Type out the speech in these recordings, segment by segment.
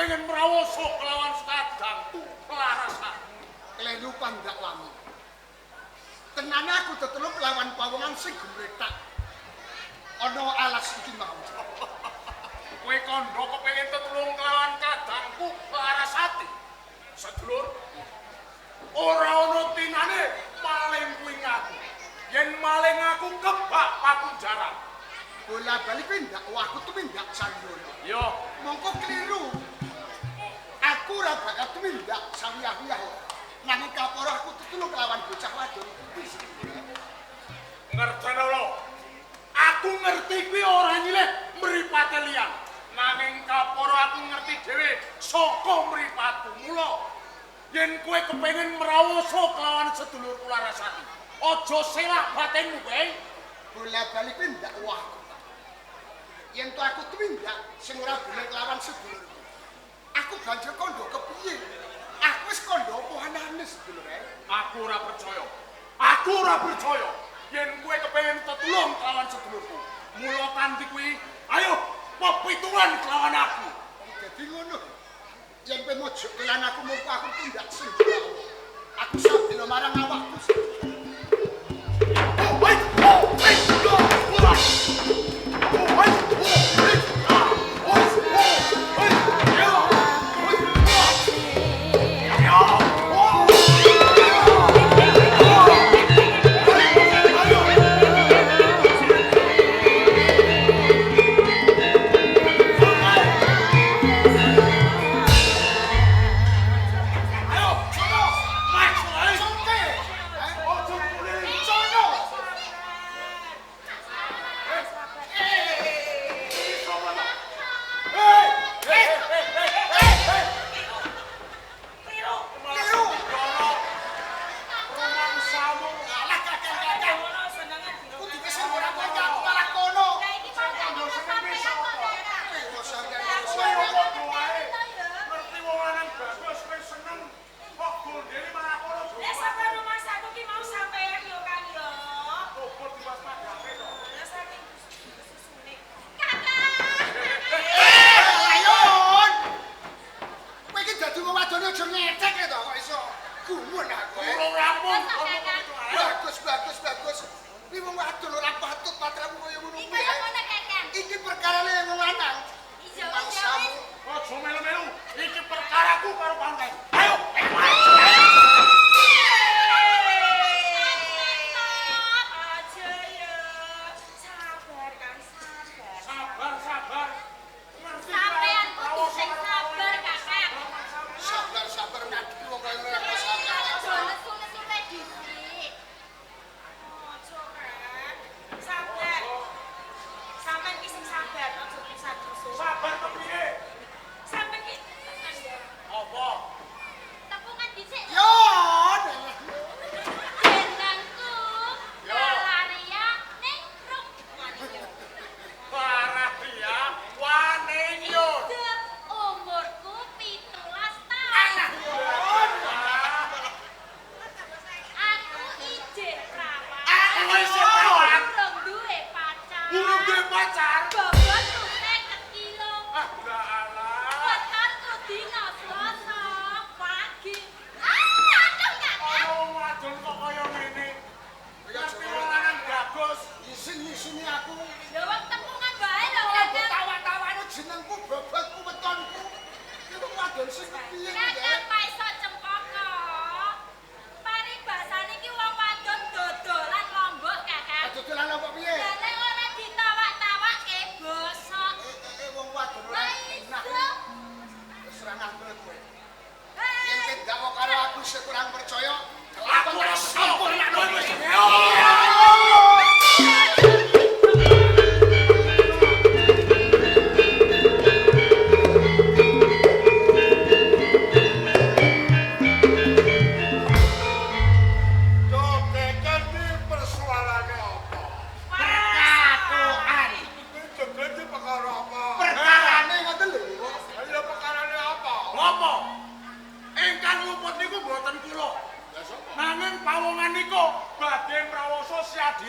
kepengin mrawoso kelawan kadangku Larasati. Kleru pandakwamu. Tenane aku teteluk lawan pawongan sing gumretak. Ana alas iki mau. Kowe kandha kepengin tetulung kelawan kadangku Larasati. Sedulur, ora ana tinane maling kuwi ngaku. Yen maling aku kebak pakunjaran. Bola balik pindak, aku tumindak Sanjono. Yo, Mongko keliru. Aku ora bakal tumindak sawiyah-wiyah. Nanging kaporo aku tetulung lawan bocah wadon. ngertene lho. Aku ngerti kuwi ora nyilih mripate liyan. Nanging kaporo aku ngerti dhewe saka mripatku. Mula yen kowe kepengin mrawoso kelawan sedulurku Larasati, aja selak batinmu kowe. Bola balik pindak aku. Yen to aku tumindak sing ora boleh lawan sedulurku. Aku banjur kondo kepiye? Aku wis kondo apa anane sedulure? Aku ora percaya. Aku ora percaya yen kowe kepengin tetulung kelawan sedulurku. Mula kanthi kuwi, ayo pepitungan kelawan aku. Dadi ngono. Yen kowe mojok kelan aku mongko aku tindak sendiri. Aku sabila marang awakku.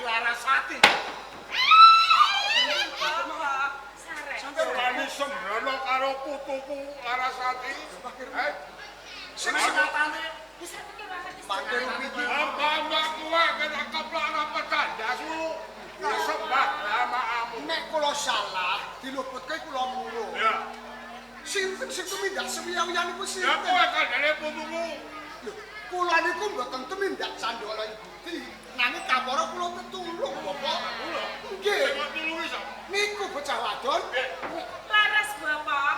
Larasati. karo putuku Larasati. Sing sengatane Bisa pikir banget Matur piti. Mbak kuwe kena keplak apa tandasmu. Kesembah lamamu. Nek kula salah, diluputke kula mulu. Ya. Sinten sing tumindak sewiya-wiya niku Ya sinten? kowe kandhane putuku. Lho, kula niku mboten tumindak Candala Gusti. Nanging kapara kula tetulung, Bapak. Nggih. Sing tulungi sapa? Niku bocah wadon. Laras Bapak,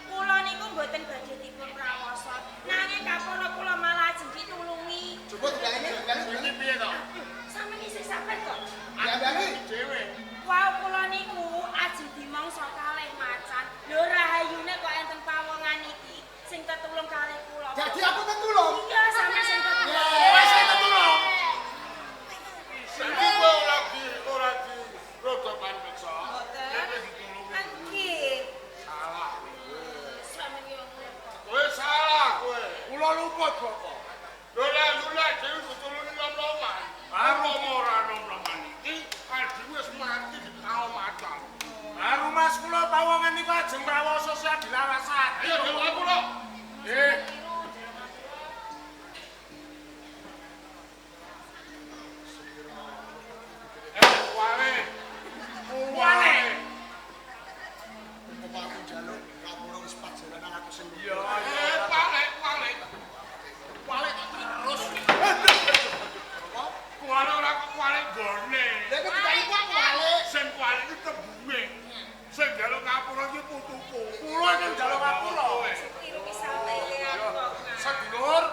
kula niku mboten badhe dipun prawoso. Nanging kapara kula malah ajeng ditulungi. Coba dilaleni. iki piye to? Sampe isih sampe kok. Dilaleni. Dhewe. Wow, kula niku ajeng dimangsa kalih macan. Lho rahayune kok enten pawongan iki sing tetulung kalih kula. Jadi aku tetulung. Iya, sampe sing tetulung. Kowe sing tetulung. Iki kowe ora di rodo panpeksa. Mboten. Nggih. Salah. Sampe yo. Kowe salah kowe. Kula luput, Bapak. Lula dhewe ditulungi nom-noman. Ora nom-noman iki adhi wis mati dikao macan. Baru Mas kula pawongan niku ajeng prawoso sak dilarasake. Ayo dewe kula. Nggih. Wale. Wale. Bapak aku njaluk kapura wis pajaranan aku sendiri. Iya, Wale. Wale terus. Kuwale ora kok kuwale gone. Lha kok dikali kok wale. Sing kuwale iki tembunge. Sing njaluk ngapura iki putuku. Kula ning njaluk ngapura. Tiru ki sampe aku kok. Sedulur,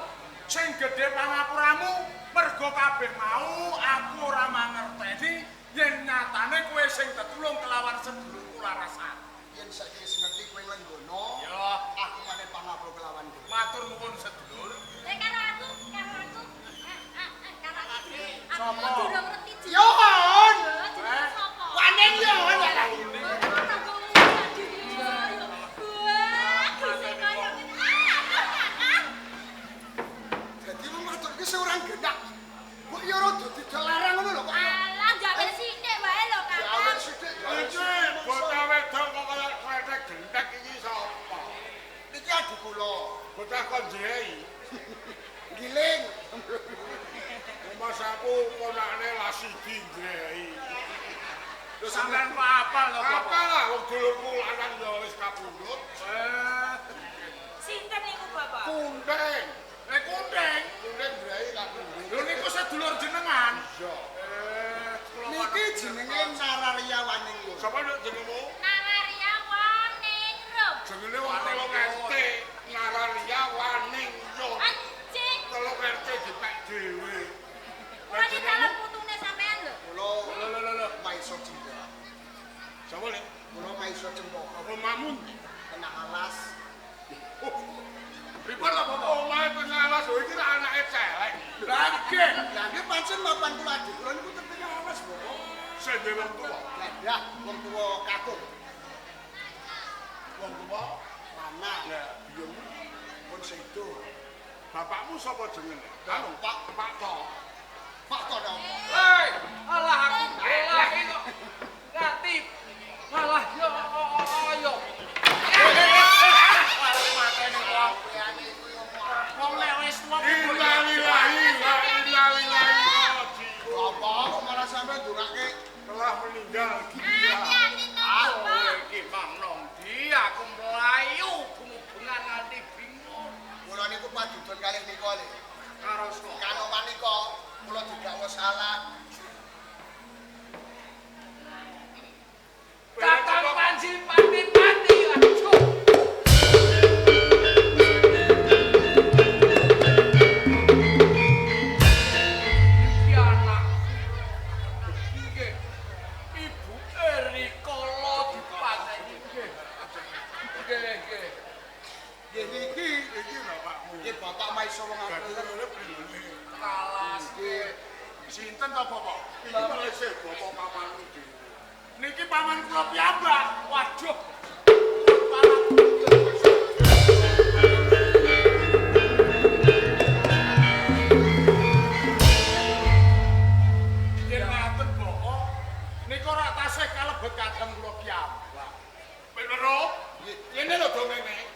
sing gedhe pangapuramu mergo kabeh mau aku ora mangerteni yen nyatane kowe sing tetulung kelawan sedulurku Larasati. Yen saiki wis ngerti kowe nggono, Ya, aku maneh pangapura kelawan kowe. matur nuwun sedulur. Karo aku. Karo aku Sopo? durung ngerti jeneng. Yon. Jeneng sapa? Wanen yon. Dadi wong wadon iki seorang gendak. Kok ya ora dadi dilarang ngono lho kok. Alah, gawe sithik wae lho, Ya Kakang. wis sithik. Iki bocah wedok kok kaya kletek gendek iki sapa? Iki adik kula. Bocah kon jei. Giling. Mas aku ponakne Lasidi jei. Lho sampean kok apal to, Apa Bapak? lah wong dulurku lanang ya wis kapundhut. Sinten niku, Bapak? Kundeng. Kundeng. Kundeng jei kapundhut. Lho niku sedulur jenengan. Iya. Niki jenenge Nararia Waninggo. Sapa nek jenengmu? Nararia Waningrum. Jenenge wong telung RT. Nararia Waningyo. Anjing. Telung RT dipek dhewe. Kula iki calon putune sampean lho. Kula maiso cempo. Sapa nek? Kula maiso cempo. Omamun. Kena alas. Pripun to, Bapak? Omahe pengalas lho iki anake celek. Lah nggih. Lah nggih pancen mapan kula adik kula niku tepene alas, Bapak. Sing dhewe wong tuwa. Lah ya wong tuwa kakung. Wong tuwa. Mana? Ya, biyen Pun sedo. bapakmu sapa jenenge? Anu, Pak. Pak To. Pak to dong. Hei, alah aku belah iki kok nganti malah yo ayo. Mateni wong. Wong nek wis tuwa Innalillahi wa inna ilaihi raji'un. Bapak kok malah sampe ndongake Telah meninggal Hati-hati to, Bapak. Iki mamnom di aku mlayu bengan nganti bingung kula niku padudon kalih nika le. karo sapa. Kalau manika kula didakwa salah. Kakang Panji pati-pati aduh. Iki anak. Nggih. Ibu Erikala dipateni nggih. Nggih. Nggih niki Iki bapakmu. nggih bapak maiso wong Dadi aku. ngene priyane? Kalas nggih. sinten to, Bapak? Iki melese bapak pamanmu dhewe. Niki paman kula piyambak. Waduh. Yen ngaten, Bapak, nika ora tasih kalebet kadang kula piyambak. Bener. Nggih. Ngene lho dongenge.